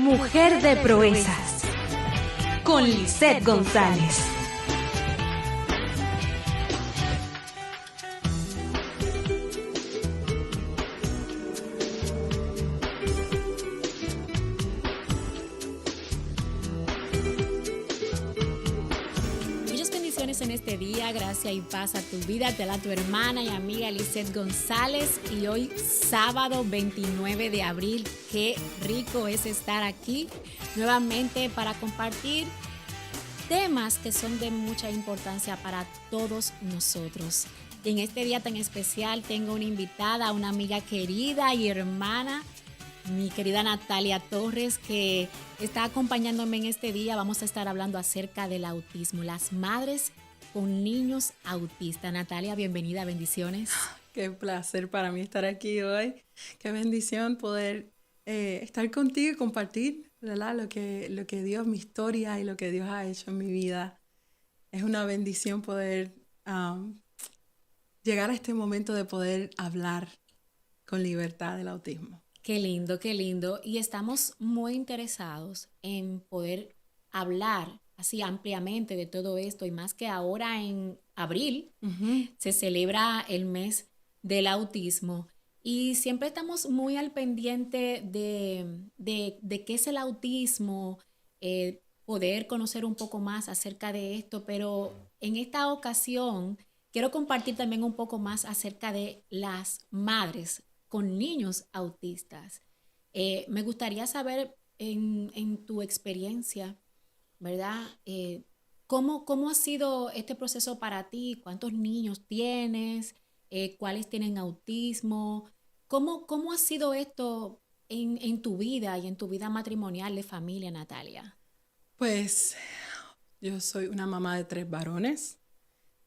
Mujer de proezas, con Lisette González. Muchas bendiciones en este día, gracia y paz a tu vida, te da tu hermana y amiga Lisette González. Y hoy, sábado 29 de abril, qué rico es estar aquí nuevamente para compartir temas que son de mucha importancia para todos nosotros. Y en este día tan especial tengo una invitada, una amiga querida y hermana, mi querida Natalia Torres, que está acompañándome en este día. Vamos a estar hablando acerca del autismo, las madres con niños autistas. Natalia, bienvenida, bendiciones. Qué placer para mí estar aquí hoy. Qué bendición poder estar contigo y compartir, ¿verdad? Lo que Dios, mi historia y lo que Dios ha hecho en mi vida. Es una bendición poder llegar a este momento de poder hablar con libertad del autismo. Qué lindo, qué lindo. Y estamos muy interesados en poder hablar así ampliamente de todo esto, y más que ahora en abril se celebra el mes del autismo. Y siempre estamos muy al pendiente de qué es el autismo, poder conocer un poco más acerca de esto, pero en esta ocasión quiero compartir también un poco más acerca de las madres con niños autistas. Me gustaría saber en tu experiencia, ¿verdad? ¿Cómo ha sido este proceso para ti? ¿Cuántos niños tienes? ¿Cuáles tienen autismo? ¿Cómo ha sido esto en tu vida y en tu vida matrimonial de familia, Natalia? Pues yo soy una mamá de 3 varones.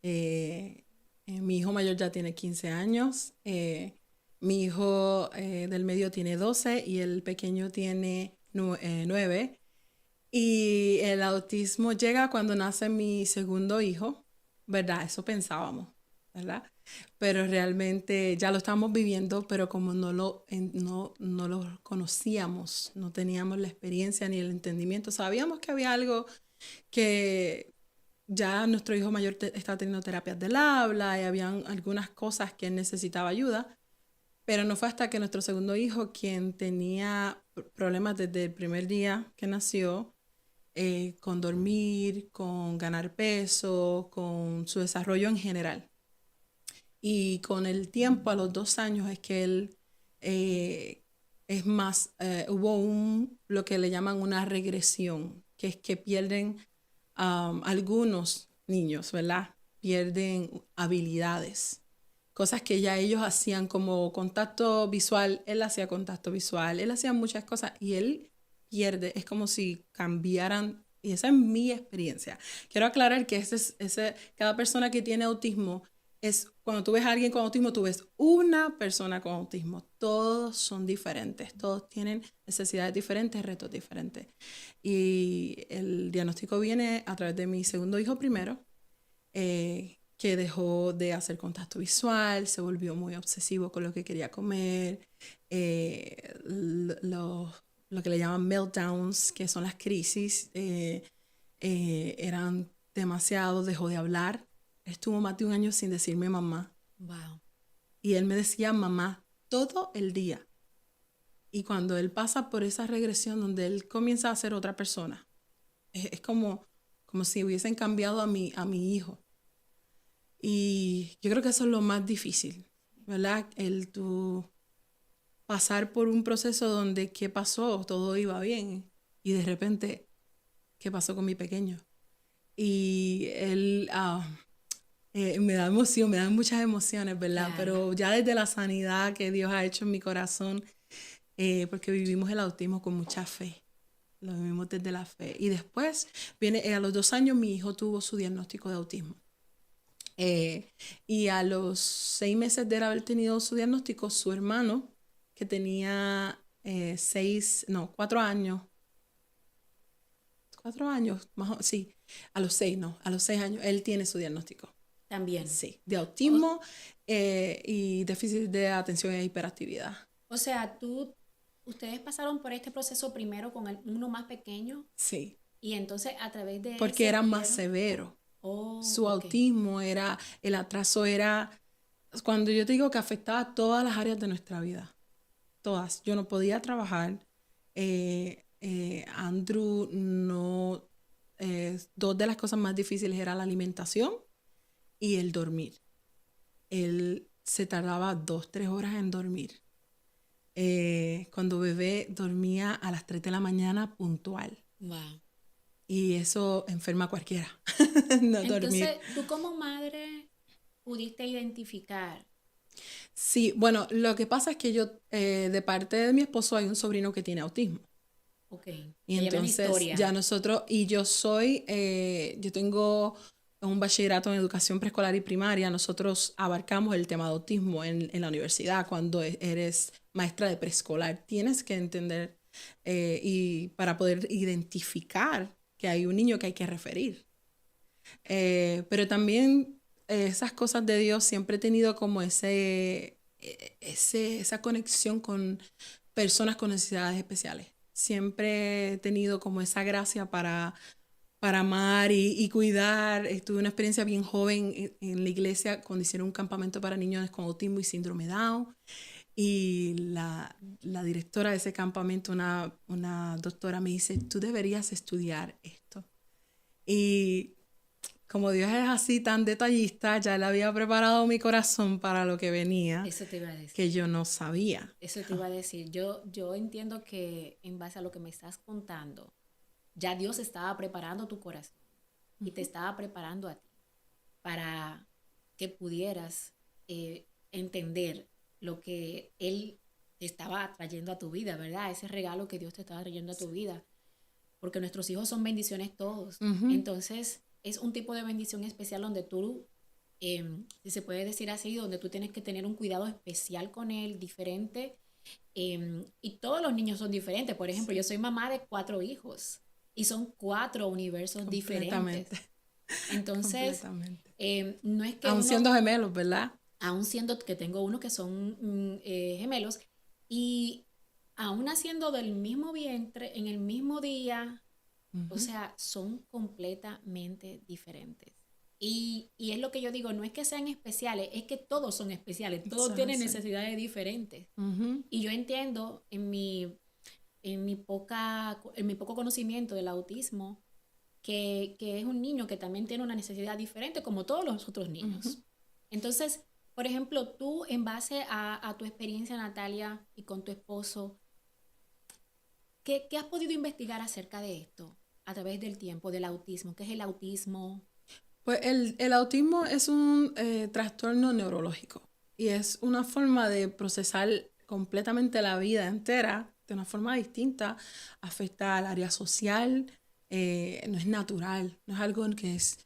Mi hijo mayor ya tiene 15 años. Mi hijo del medio tiene 12 y el pequeño tiene 9. Y el autismo llega cuando nace mi segundo hijo, ¿verdad? Eso pensábamos, ¿verdad? Pero realmente ya lo estamos viviendo, pero como no lo conocíamos, no teníamos la experiencia ni el entendimiento, sabíamos que había algo que ya nuestro hijo mayor estaba teniendo terapias del habla y habían algunas cosas que él necesitaba ayuda. Pero no fue hasta que nuestro segundo hijo, quien tenía problemas desde el primer día que nació, con dormir, con ganar peso, con su desarrollo en general. Y con el tiempo, a los 2 años, es que él hubo lo que le llaman una regresión, que es que pierden algunos niños, ¿verdad? Pierden habilidades. Cosas que ya ellos hacían como contacto visual, él hacía contacto visual, él hacía muchas cosas y él pierde, es como si cambiaran, y esa es mi experiencia. Quiero aclarar que cada persona que tiene autismo, cuando tú ves a alguien con autismo, tú ves una persona con autismo, todos son diferentes, todos tienen necesidades diferentes, retos diferentes. Y el diagnóstico viene a través de mi segundo hijo primero, que dejó de hacer contacto visual, se volvió muy obsesivo con lo que quería comer, lo que le llaman meltdowns, que son las crisis, eran demasiado, dejó de hablar, estuvo más de 1 año sin decirme mamá. Wow. Y él me decía mamá todo el día. Y cuando él pasa por esa regresión donde él comienza a ser otra persona, es como si hubiesen cambiado a mi hijo. Y yo creo que eso es lo más difícil, ¿verdad? Tú pasar por un proceso donde ¿qué pasó? Todo iba bien y de repente, ¿qué pasó con mi pequeño? Y él me da emoción, me dan muchas emociones, ¿verdad? Claro. Pero ya desde la sanidad que Dios ha hecho en mi corazón, porque vivimos el autismo con mucha fe. Lo vivimos desde la fe. Y después, a los 2 años, mi hijo tuvo su diagnóstico de autismo. Y a los 6 meses de haber tenido su diagnóstico, su hermano, que tenía 4 años, 4 años, sí, a los 6 años, él tiene su diagnóstico. También. Sí, de autismo y déficit de atención e hiperactividad. O sea, ustedes pasaron por este proceso primero con uno más pequeño Sí, y entonces a través de porque ese era más pudieron- severo. Oh, Su ok. autismo era, el atraso era, cuando yo te digo que afectaba todas las áreas de nuestra vida, todas. Yo no podía trabajar. Andrew no, dos de las cosas más difíciles era la alimentación y el dormir. Él se tardaba 2, 3 horas en dormir. Cuando bebé dormía a las 3 de la mañana puntual. Wow. Y eso enferma a cualquiera, no dormir. Entonces, tú como madre pudiste identificar. Sí, bueno, lo que pasa es que yo, de parte de mi esposo, hay un sobrino que tiene autismo. Ok. Y Ahí había una entonces historia. ya nosotros, y yo tengo un bachillerato en educación preescolar y primaria. Nosotros abarcamos el tema de autismo en la universidad. Cuando eres maestra de preescolar, tienes que entender y para poder identificar que hay un niño que hay que referir. Pero también esas cosas de Dios, siempre he tenido como esa conexión con personas con necesidades especiales. Siempre he tenido como esa gracia para amar y cuidar. Tuve una experiencia bien joven en la iglesia cuando hicieron un campamento para niños con autismo y síndrome Down. Y la directora de ese campamento, una doctora, me dice, tú deberías estudiar esto. Y como Dios es así tan detallista, ya Él había preparado mi corazón para lo que venía, Eso te iba a decir. que yo no sabía. Eso te iba a decir. Yo entiendo que en base a lo que me estás contando, ya Dios estaba preparando tu corazón y te estaba preparando a ti para que pudieras entender lo que Él te estaba trayendo a tu vida, ¿verdad? Ese regalo que Dios te estaba trayendo a tu vida. Porque nuestros hijos son bendiciones todos. Entonces, es un tipo de bendición especial donde tú, si se puede decir así, donde tú tienes que tener un cuidado especial con él, diferente. Y todos los niños son diferentes. Por ejemplo, yo soy mamá de 4 hijos y son 4 universos diferentes. Entonces, Completamente. no es que Aún siendo gemelos, ¿verdad? aún siendo que tengo uno que son gemelos, y aún naciendo del mismo vientre, en el mismo día, o sea, son completamente diferentes. Y es lo que yo digo, no es que sean especiales, es que todos son especiales, todos tienen necesidades diferentes. Y yo entiendo en mi poco conocimiento del autismo, que es un niño que también tiene una necesidad diferente como todos los otros niños. Entonces, por ejemplo, tú en base a tu experiencia, Natalia, y con tu esposo, ¿qué has podido investigar acerca de esto a través del tiempo, del autismo? ¿Qué es el autismo? Pues el autismo es un trastorno neurológico y es una forma de procesar completamente la vida entera de una forma distinta. Afecta al área social, no es natural, no es algo que es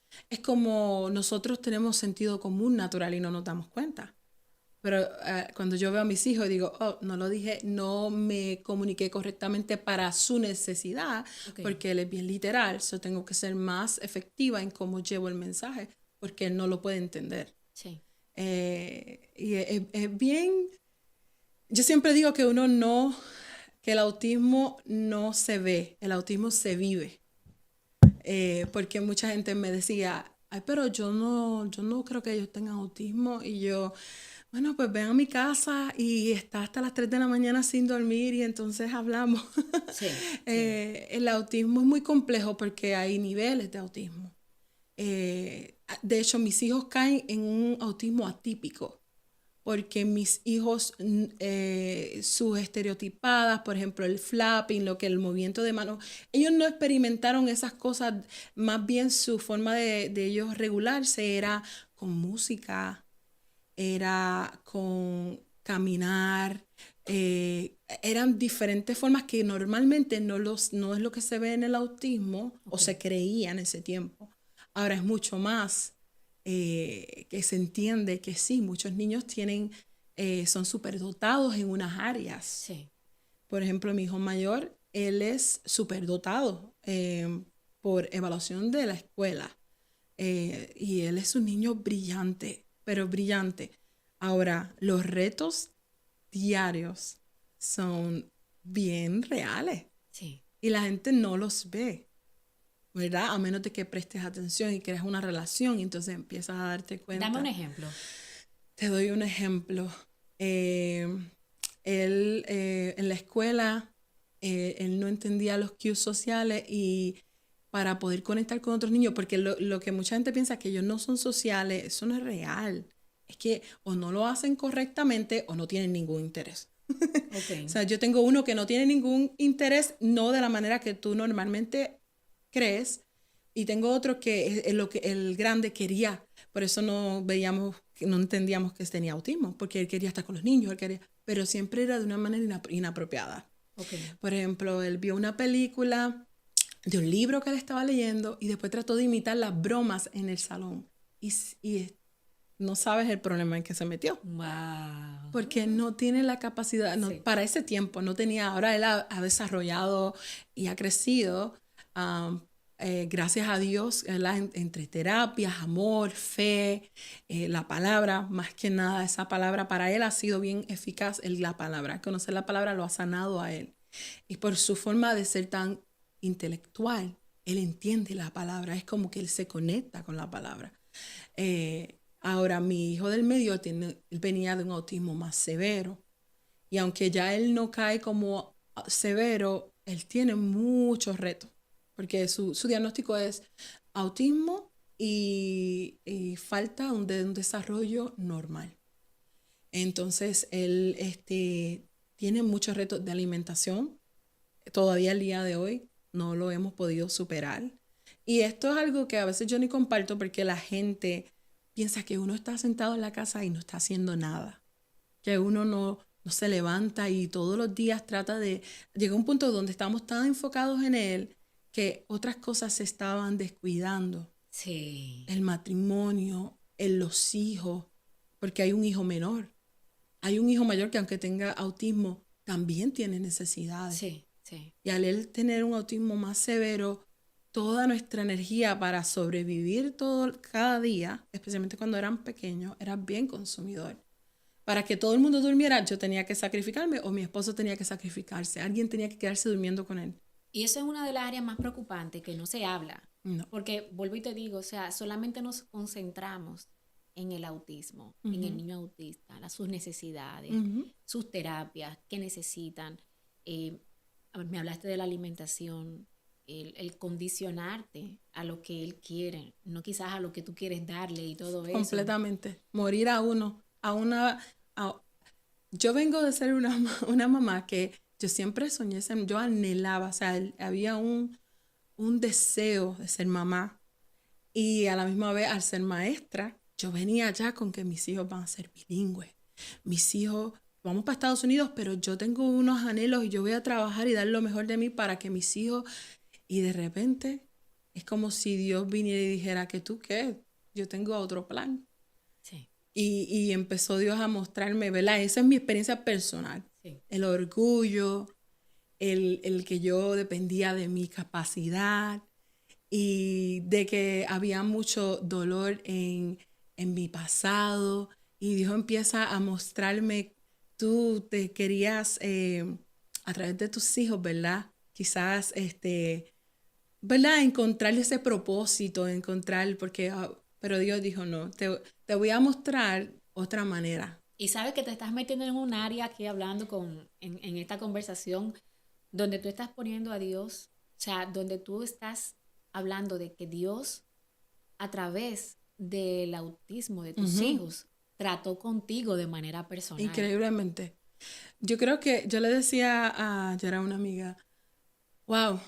como nosotros tenemos sentido común natural y no nos damos cuenta. Pero cuando yo veo a mis hijos digo, oh, no lo dije, no me comuniqué correctamente para su necesidad, porque él es bien literal, so tengo que ser más efectiva en cómo llevo el mensaje, porque él no lo puede entender. Sí. Y es bien, yo siempre digo que que el autismo no se ve, el autismo se vive. Porque mucha gente me decía, ay, pero yo no creo que ellos tengan autismo, y yo... Bueno, pues ven a mi casa y está hasta las 3 de la mañana sin dormir y entonces hablamos. Sí, El autismo es muy complejo porque hay niveles de autismo. De hecho, mis hijos caen en un autismo atípico porque mis hijos, sus estereotipadas, por ejemplo, el flapping, el movimiento de manos, ellos no experimentaron esas cosas, más bien su forma de ellos regularse era con música, era con caminar, eran diferentes formas que normalmente no es lo que se ve en el autismo o se creía en ese tiempo. Ahora es mucho más que se entiende que sí, muchos niños son superdotados en unas áreas. Sí. Por ejemplo, mi hijo mayor, él es superdotado por evaluación de la escuela. Y él es un niño brillante, pero brillante. Ahora, los retos diarios son bien reales. Sí. Y la gente no los ve, ¿verdad? A menos de que prestes atención y creas una relación y entonces empiezas a darte cuenta. Dame un ejemplo. Te doy un ejemplo. Él en la escuela, él no entendía los cues sociales y para poder conectar con otros niños, porque lo que mucha gente piensa que ellos no son sociales, eso no es real. Es que o no lo hacen correctamente o no tienen ningún interés. Okay. O sea, yo tengo uno que no tiene ningún interés, no de la manera que tú normalmente crees, y tengo otro que es lo que el grande quería. Por eso no entendíamos que tenía autismo, porque él quería estar con los niños, pero siempre era de una manera inapropiada. Okay. Por ejemplo, él vio una película de un libro que él estaba leyendo y después trató de imitar las bromas en el salón. Y no sabes el problema en que se metió. Wow. Porque no tiene la capacidad, no, Sí. para ese tiempo no tenía, ahora él ha desarrollado y ha crecido, gracias a Dios, entre terapias, amor, fe, la palabra, más que nada, esa palabra para él ha sido bien eficaz, la palabra, conocer la palabra lo ha sanado a él. Y por su forma de ser tan intelectual, él entiende la palabra, es como que él se conecta con la palabra. Ahora, mi hijo del medio él venía de un autismo más severo. Y aunque ya él no cae como severo, él tiene muchos retos. Porque su diagnóstico es autismo y falta de un desarrollo normal. Entonces, él tiene muchos retos de alimentación. Todavía el día de hoy no lo hemos podido superar. Y esto es algo que a veces yo ni comparto porque la gente piensa que uno está sentado en la casa y no está haciendo nada. Que uno no se levanta y todos los días trata de... Llega un punto donde estamos tan enfocados en él que otras cosas se estaban descuidando. Sí. El matrimonio, los hijos, porque hay un hijo menor. Hay un hijo mayor que aunque tenga autismo, también tiene necesidades. Sí, sí. Y al él tener un autismo más severo, toda nuestra energía para sobrevivir cada día, especialmente cuando eran pequeños, era bien consumidor. Para que todo el mundo durmiera, yo tenía que sacrificarme o mi esposo tenía que sacrificarse. Alguien tenía que quedarse durmiendo con él. Y eso es una de las áreas más preocupantes que no se habla. No. Porque, vuelvo y te digo, o sea, solamente nos concentramos en el autismo, en el niño autista, sus necesidades, sus terapias, qué necesitan. Me hablaste de la alimentación, el condicionarte a lo que él quiere, no quizás a lo que tú quieres darle y todo eso. Completamente. Morir a uno, yo vengo de ser una mamá que yo siempre soñé ser, yo anhelaba, o sea, había un deseo de ser mamá y a la misma vez al ser maestra, yo venía ya con que mis hijos van a ser bilingües. Mis hijos, vamos para Estados Unidos, pero yo tengo unos anhelos y yo voy a trabajar y dar lo mejor de mí para que mis hijos... Y de repente es como si Dios viniera y dijera que tú qué, yo tengo otro plan. Sí. Y empezó Dios a mostrarme, ¿verdad? Esa es mi experiencia personal. Sí. El orgullo, el que yo dependía de mi capacidad y de que había mucho dolor en mi pasado. Y Dios empieza a mostrarme, tú te querías, a través de tus hijos, ¿verdad? Quizás, ¿verdad? Encontrar ese propósito, pero Dios dijo, no, te voy a mostrar otra manera. Y sabes que te estás metiendo en un área aquí hablando en esta conversación donde tú estás poniendo a Dios, o sea, donde tú estás hablando de que Dios, a través del autismo de tus hijos, trató contigo de manera personal. Increíblemente. Yo creo que yo le decía yo era una amiga, wow,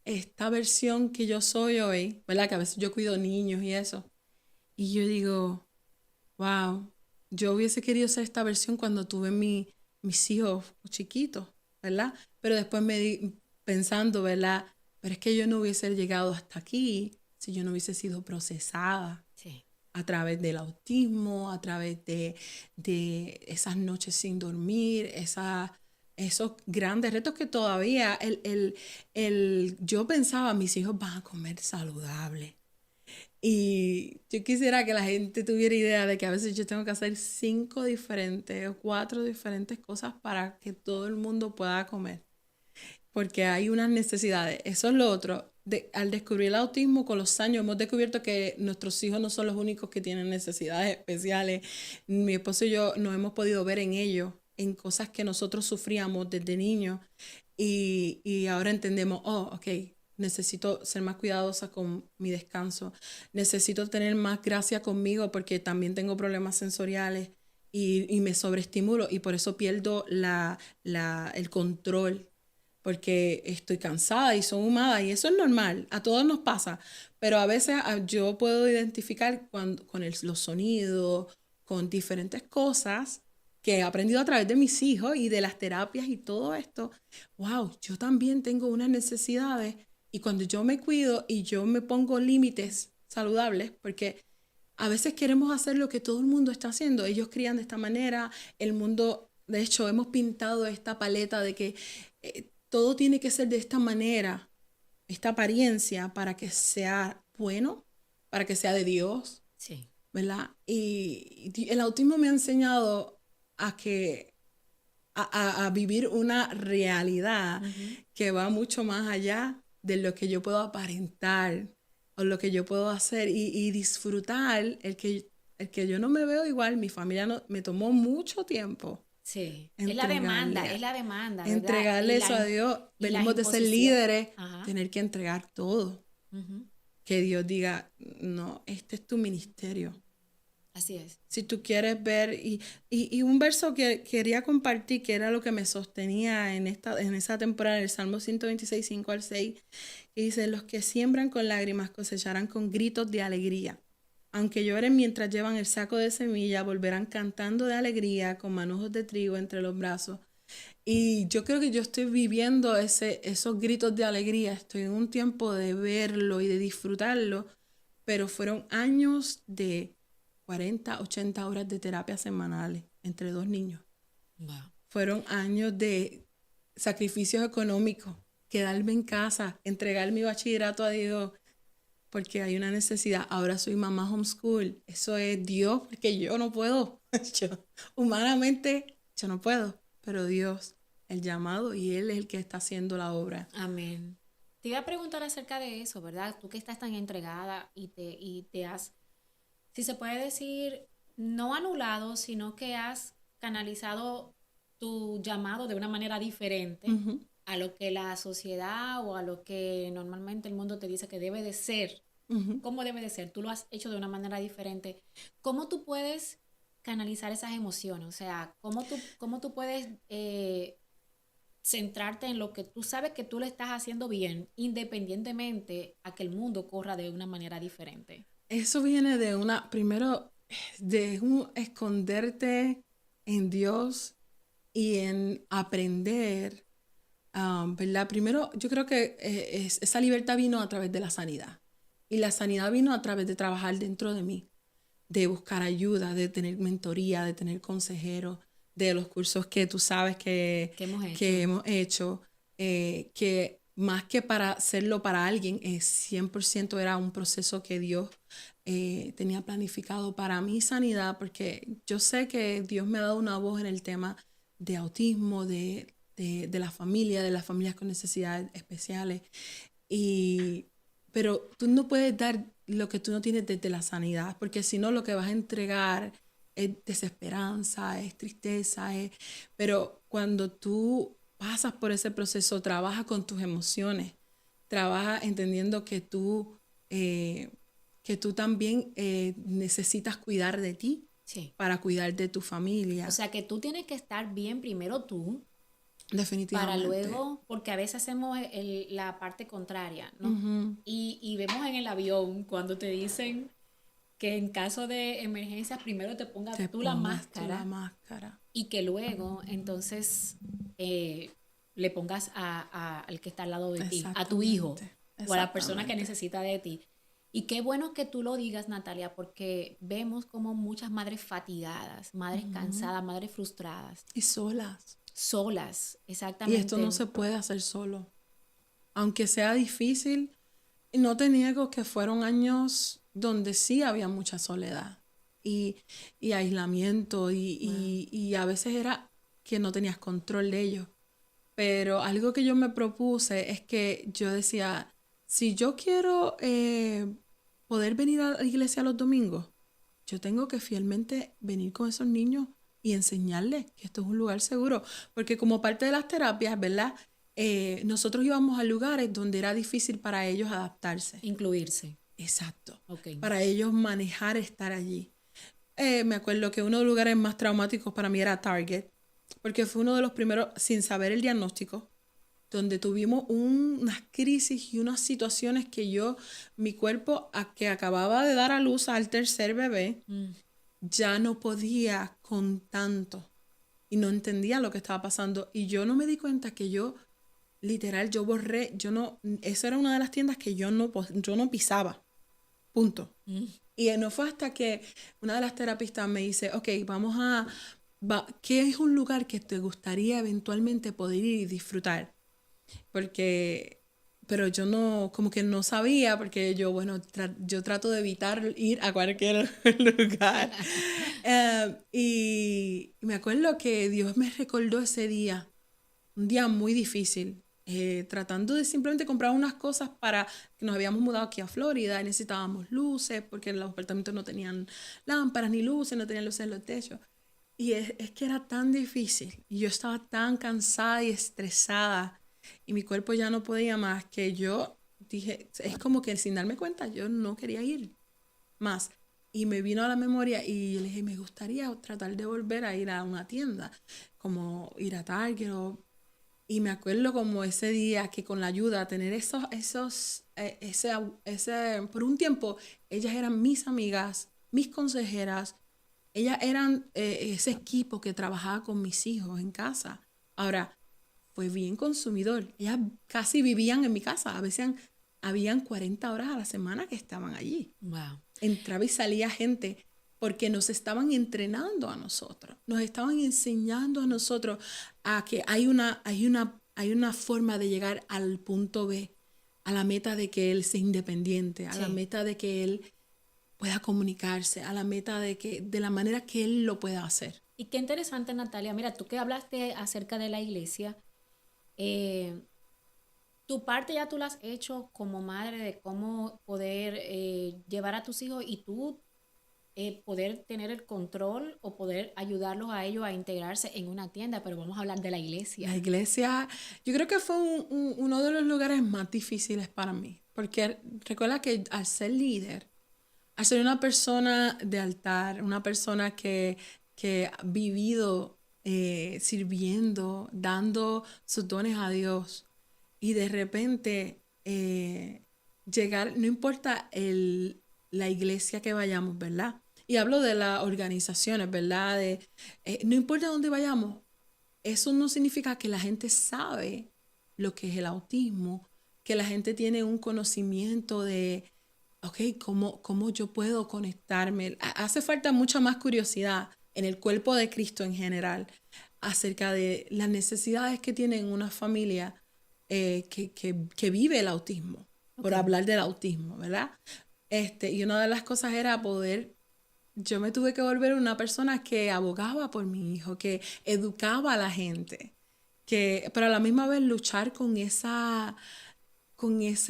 esta versión que yo soy hoy, ¿verdad? Que a veces yo cuido niños y eso. Y yo digo, wow, yo hubiese querido ser esta versión cuando tuve mis hijos chiquitos, ¿verdad? Pero después me di pensando, ¿verdad? Pero es que yo no hubiese llegado hasta aquí si yo no hubiese sido procesada. Sí. A través del autismo, a través de esas noches sin dormir, esos grandes retos que todavía yo pensaba, mis hijos van a comer saludable. Y yo quisiera que la gente tuviera idea de que a veces yo tengo que hacer 5 diferentes o 4 diferentes cosas para que todo el mundo pueda comer. porque hay unas necesidades. Eso es lo otro. Al descubrir el autismo con los años hemos descubierto que nuestros hijos no son los únicos que tienen necesidades especiales. Mi esposo y yo nos hemos podido ver en ellos, en cosas que nosotros sufríamos desde niños y ahora entendemos, ok, necesito ser más cuidadosa con mi descanso, necesito tener más gracia conmigo porque también tengo problemas sensoriales y me sobreestimulo y por eso pierdo el control, porque estoy cansada y soy humada y eso es normal, a todos nos pasa, pero a veces yo puedo identificar con los sonidos, con diferentes cosas que he aprendido a través de mis hijos y de las terapias y todo esto. Wow, yo también tengo unas necesidades y cuando yo me cuido y yo me pongo límites saludables, porque a veces queremos hacer lo que todo el mundo está haciendo, ellos crían de esta manera, el mundo, de hecho, hemos pintado esta paleta de que todo tiene que ser de esta manera, esta apariencia para que sea bueno, para que sea de Dios, Sí. ¿verdad? Y el autismo me ha enseñado a vivir una realidad que va mucho más allá de lo que yo puedo aparentar o lo que yo puedo hacer y disfrutar el que yo no me veo igual. Mi familia me tomó mucho tiempo. Sí, es la demanda, ¿verdad? Entregarle eso a Dios. Venimos de ser líderes, tener que entregar todo. Que Dios diga, no, este es tu ministerio. Así es. Si tú quieres ver, y un verso que quería compartir, que era lo que me sostenía en esa temporada, el Salmo 126, 5 al 6, que dice, los que siembran con lágrimas cosecharán con gritos de alegría. Aunque lloren mientras llevan el saco de semilla, volverán cantando de alegría con manojos de trigo entre los brazos. Y yo creo que yo estoy viviendo esos gritos de alegría. Estoy en un tiempo de verlo y de disfrutarlo, pero fueron años de 40, 80 horas de terapia semanales entre 2 niños. Wow. Fueron años de sacrificios económicos, quedarme en casa, entregar mi bachillerato a Dios, porque hay una necesidad. Ahora soy mamá homeschool. Eso es Dios, porque yo no puedo. Humanamente, yo no puedo. Pero Dios, el llamado, y Él es el que está haciendo la obra. Amén. Te iba a preguntar acerca de eso, ¿verdad? Tú que estás tan entregada y te has, si se puede decir, no anulado, sino que has canalizado tu llamado de una manera diferente a lo que la sociedad o a lo que normalmente el mundo te dice que debe de ser. ¿Cómo debe de ser? Tú lo has hecho de una manera diferente. ¿Cómo tú puedes canalizar esas emociones? O sea, ¿cómo tú puedes centrarte en lo que tú sabes que tú le estás haciendo bien, independientemente a que el mundo corra de una manera diferente? Eso viene primero, de esconderte en Dios y en aprender, ¿verdad? Primero, yo creo que esa libertad vino a través de la sanidad. Y la sanidad vino a través de trabajar dentro de mí, de buscar ayuda, de tener mentoría, de tener consejeros, de los cursos que tú sabes que hemos hecho, que más que para hacerlo para alguien, 100% era un proceso que Dios tenía planificado para mi sanidad, porque yo sé que Dios me ha dado una voz en el tema de autismo, de la familia, de las familias con necesidades especiales. Pero tú no puedes dar lo que tú no tienes desde la sanidad, porque si no lo que vas a entregar es desesperanza, es tristeza, pero cuando tú pasas por ese proceso, trabaja con tus emociones, trabaja entendiendo que tú también necesitas cuidar de ti, sí, para cuidar de tu familia. O sea, que tú tienes que estar bien primero tú. Definitivamente. Para luego, porque a veces hacemos la parte contraria, ¿no? Y vemos en el avión cuando te dicen que en caso de emergencias primero te pongas tú la máscara y que luego entonces le pongas al que está al lado de ti, a tu hijo o a la persona que necesita de ti. Y qué bueno que tú lo digas, Natalia, porque vemos como muchas madres fatigadas, madres cansadas, madres frustradas. Y solas, exactamente. Y esto no se puede hacer solo. Aunque sea difícil, no te niego que fueron años donde sí había mucha soledad y aislamiento y a veces era que no tenías control de ellos. pero algo que yo me propuse es que yo decía, si yo quiero poder venir a la iglesia los domingos, yo tengo que fielmente venir con esos niños y enseñarles que esto es un lugar seguro. Porque como parte de las terapias, ¿verdad? Nosotros íbamos a lugares donde era difícil para ellos adaptarse. Incluirse. Exacto. Okay. Para ellos manejar estar allí. Me acuerdo que uno de los lugares más traumáticos para mí era Target, porque fue uno de los primeros, sin saber el diagnóstico, donde tuvimos unas crisis y unas situaciones que mi cuerpo, que acababa de dar a luz al tercer bebé, ya no podía con tanto y no entendía lo que estaba pasando. Y yo no me di cuenta que literal, yo borré, esa era una de las tiendas que yo no pisaba, punto. Y no fue hasta que una de las terapistas me dice, ok, ¿qué es un lugar que te gustaría eventualmente poder ir y disfrutar? Pero yo como que no sabía, porque yo trato de evitar ir a cualquier lugar. Y me acuerdo que Dios me recordó ese día, un día muy difícil, tratando de simplemente comprar unas cosas para que nos habíamos mudado aquí a Florida y necesitábamos luces, porque los apartamentos no tenían lámparas ni luces, no tenían luces en los techos. Y es que era tan difícil, y yo estaba tan cansada y estresada, y mi cuerpo ya no podía más, que yo dije, es como que sin darme cuenta, yo no quería ir más. Y me vino a la memoria y yo le dije, me gustaría tratar de volver a ir a una tienda, como ir a Target. Y me acuerdo como ese día que con la ayuda, tener por un tiempo, ellas eran mis amigas, mis consejeras, ellas eran ese equipo que trabajaba con mis hijos en casa. Ahora, fue bien consumidor. Ellas casi vivían en mi casa. A veces habían 40 horas a la semana que estaban allí. Wow. Entraba y salía gente porque nos estaban entrenando a nosotros. Nos estaban enseñando a nosotros a que hay una forma de llegar al punto B, a la meta de que él sea independiente, a la meta de que él pueda comunicarse, a la meta de la manera que él lo pueda hacer. Y qué interesante, Natalia. Mira, tú que hablaste acerca de la iglesia, tu parte ya tú la has hecho como madre de cómo poder llevar a tus hijos y tú poder tener el control o poder ayudarlos a ellos a integrarse en una tienda, pero vamos a hablar de la iglesia. La iglesia, yo creo que fue uno de los lugares más difíciles para mí, porque recuerda que al ser líder, al ser una persona de altar, una persona que ha vivido sirviendo, dando sus dones a Dios, y de repente llegar, no importa la iglesia que vayamos, ¿verdad? Y hablo de las organizaciones, ¿verdad? No importa dónde vayamos, eso no significa que la gente sabe lo que es el autismo, que la gente tiene un conocimiento de, ok, ¿cómo yo puedo conectarme? Hace falta mucha más curiosidad en el cuerpo de Cristo en general acerca de las necesidades que tiene una familia que vive el autismo, por hablar del autismo, ¿verdad? Y una de las cosas era yo me tuve que volver una persona que abogaba por mi hijo, que educaba a la gente, pero a la misma vez luchar con ese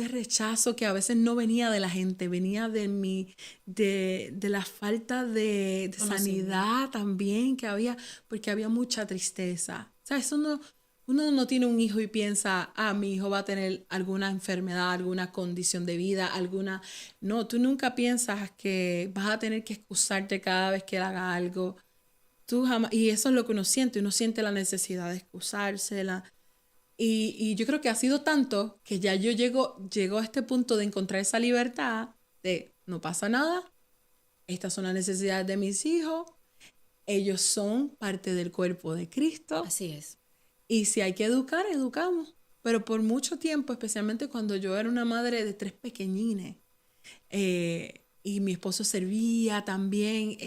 rechazo que a veces no venía de la gente, venía de la falta de sanidad también que había, porque había mucha tristeza. O sea, uno no tiene un hijo y piensa, mi hijo va a tener alguna enfermedad, alguna condición de vida, No, tú nunca piensas que vas a tener que excusarte cada vez que él haga algo. Y eso es lo que uno siente la necesidad de excusarse, y yo creo que ha sido tanto que ya yo llego a este punto de encontrar esa libertad de no pasa nada, estas son las necesidades de mis hijos, ellos son parte del cuerpo de Cristo. Así es. Y si hay que educar, educamos. Pero por mucho tiempo, especialmente cuando yo era una madre de 3 pequeñines, y mi esposo servía también,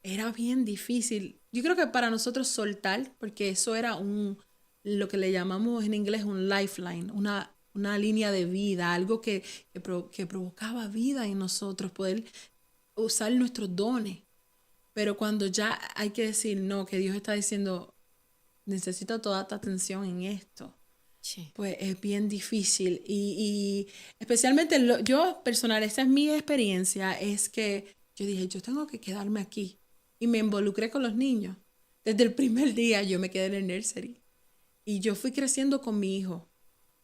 era bien difícil. Yo creo que para nosotros soltar, porque eso era lo que le llamamos en inglés un lifeline, una línea de vida, algo que provocaba vida en nosotros, poder usar nuestros dones. Pero cuando ya hay que decir no, que Dios está diciendo, necesito toda tu atención en esto. Sí. Pues es bien difícil y especialmente yo personal, esa es mi experiencia, es que yo dije, yo tengo que quedarme aquí y me involucré con los niños. Desde el primer día yo me quedé en el nursery y yo fui creciendo con mi hijo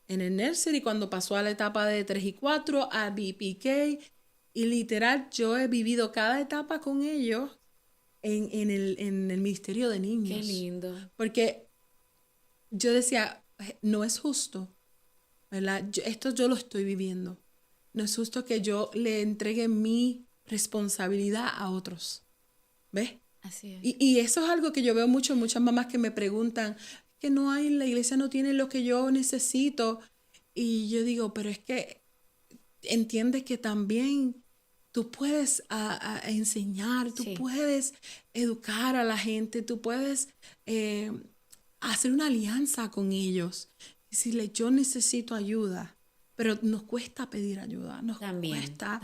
en el nursery cuando pasó a la etapa de 3 y 4 a BPK y literal yo he vivido cada etapa con ellos en el ministerio de niños. Qué lindo. Porque yo decía, no es justo, ¿verdad? Esto yo lo estoy viviendo. No es justo que yo le entregue mi responsabilidad a otros. ¿Ves? Así es. Y eso es algo que yo veo mucho, muchas mamás que me preguntan, que no hay, la iglesia no tiene lo que yo necesito. Y yo digo, pero es que entiendes que también tú puedes a enseñar, tú Sí. puedes educar a la gente, tú puedes hacer una alianza con ellos. Decirle, yo necesito ayuda, pero nos cuesta pedir ayuda, nos cuesta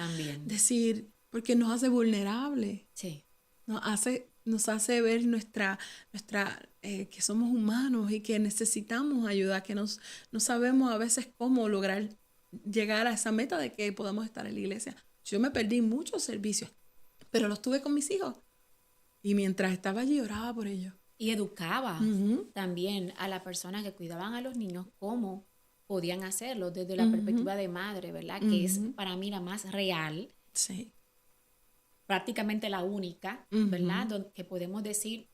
decir, porque nos hace vulnerables. Sí. Nos hace ver que somos humanos y que necesitamos ayuda, que no sabemos a veces cómo lograr llegar a esa meta de que podamos estar en la iglesia. Yo me perdí muchos servicios, pero los tuve con mis hijos. Y mientras estaba allí, oraba por ellos. Y educaba también a las personas que cuidaban a los niños cómo podían hacerlo desde la perspectiva de madre, ¿verdad? Que es para mí la más real. Sí. Prácticamente la única, ¿verdad? Que podemos decir,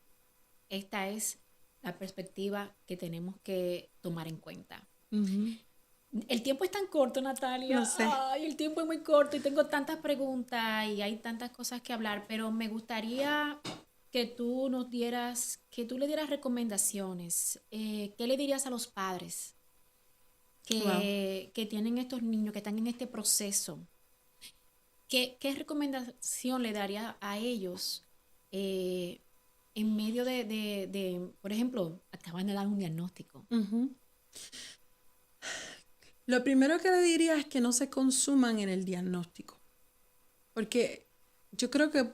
esta es la perspectiva que tenemos que tomar en cuenta. El tiempo es tan corto, Natalia. No sé. Ay, el tiempo es muy corto y tengo tantas preguntas y hay tantas cosas que hablar, pero me gustaría que tú le dieras recomendaciones. ¿Qué le dirías a los padres que tienen estos niños, que están en este proceso? ¿Qué recomendación le daría a ellos en medio de, por ejemplo, acaban de dar un diagnóstico? Lo primero que le diría es que no se consuman en el diagnóstico. Porque yo creo que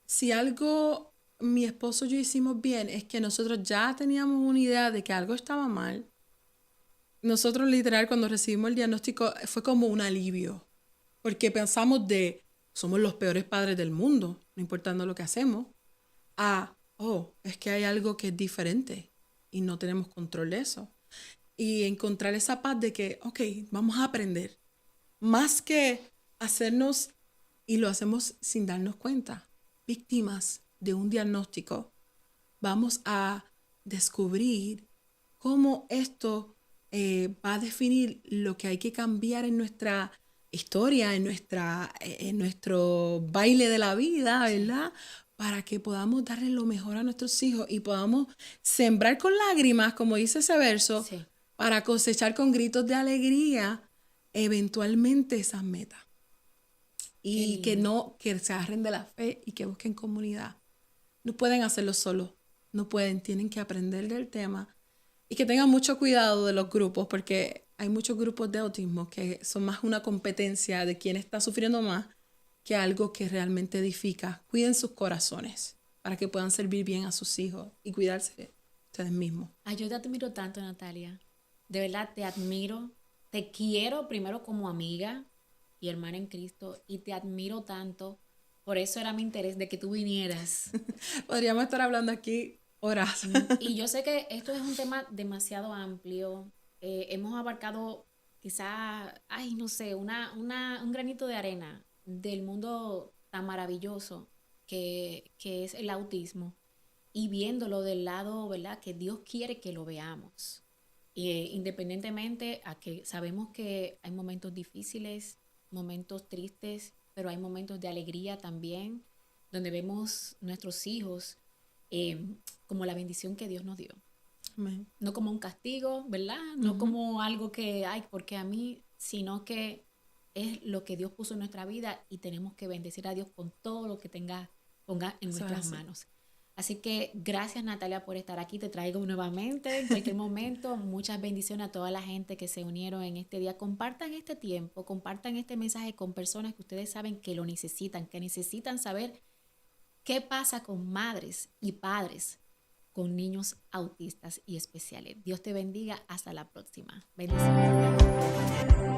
si algo mi esposo y yo hicimos bien es que nosotros ya teníamos una idea de que algo estaba mal. Nosotros literal cuando recibimos el diagnóstico fue como un alivio. Porque pensamos somos los peores padres del mundo, no importando lo que hacemos, es que hay algo que es diferente y no tenemos control de eso. Y encontrar esa paz de que, ok, vamos a aprender. Más que hacernos, y lo hacemos sin darnos cuenta, víctimas de un diagnóstico, vamos a descubrir cómo esto va a definir lo que hay que cambiar en nuestra historia, en nuestro baile de la vida, ¿verdad? Para que podamos darle lo mejor a nuestros hijos y podamos sembrar con lágrimas, como dice ese verso, para cosechar con gritos de alegría eventualmente esas metas. Y que se agarren de la fe y que busquen comunidad. No pueden hacerlo solos, no pueden, tienen que aprender del tema y que tengan mucho cuidado de los grupos, porque hay muchos grupos de autismo que son más una competencia de quién está sufriendo más que algo que realmente edifica. Cuiden sus corazones para que puedan servir bien a sus hijos y cuidarse ustedes mismos. Ay, yo te admiro tanto, Natalia. De verdad, te admiro. Te quiero primero como amiga y hermana en Cristo y te admiro tanto. Por eso era mi interés de que tú vinieras. Podríamos estar hablando aquí horas. Y yo sé que esto es un tema demasiado amplio. Hemos abarcado quizá, no sé, un granito de arena del mundo tan maravilloso que es el autismo y viéndolo del lado, ¿verdad?, que Dios quiere que lo veamos. Independientemente a que sabemos que hay momentos difíciles, momentos tristes, pero hay momentos de alegría también, donde vemos nuestros hijos como la bendición que Dios nos dio. Amén. No como un castigo, ¿verdad? No como algo que, porque a mí, sino que es lo que Dios puso en nuestra vida y tenemos que bendecir a Dios con todo lo que ponga en nuestras manos. Así que gracias, Natalia, por estar aquí. Te traigo nuevamente en cualquier momento. Muchas bendiciones a toda la gente que se unieron en este día. Compartan este tiempo, compartan este mensaje con personas que ustedes saben que lo necesitan, que necesitan saber qué pasa con madres y padres con niños autistas y especiales. Dios te bendiga. Hasta la próxima. Bendiciones.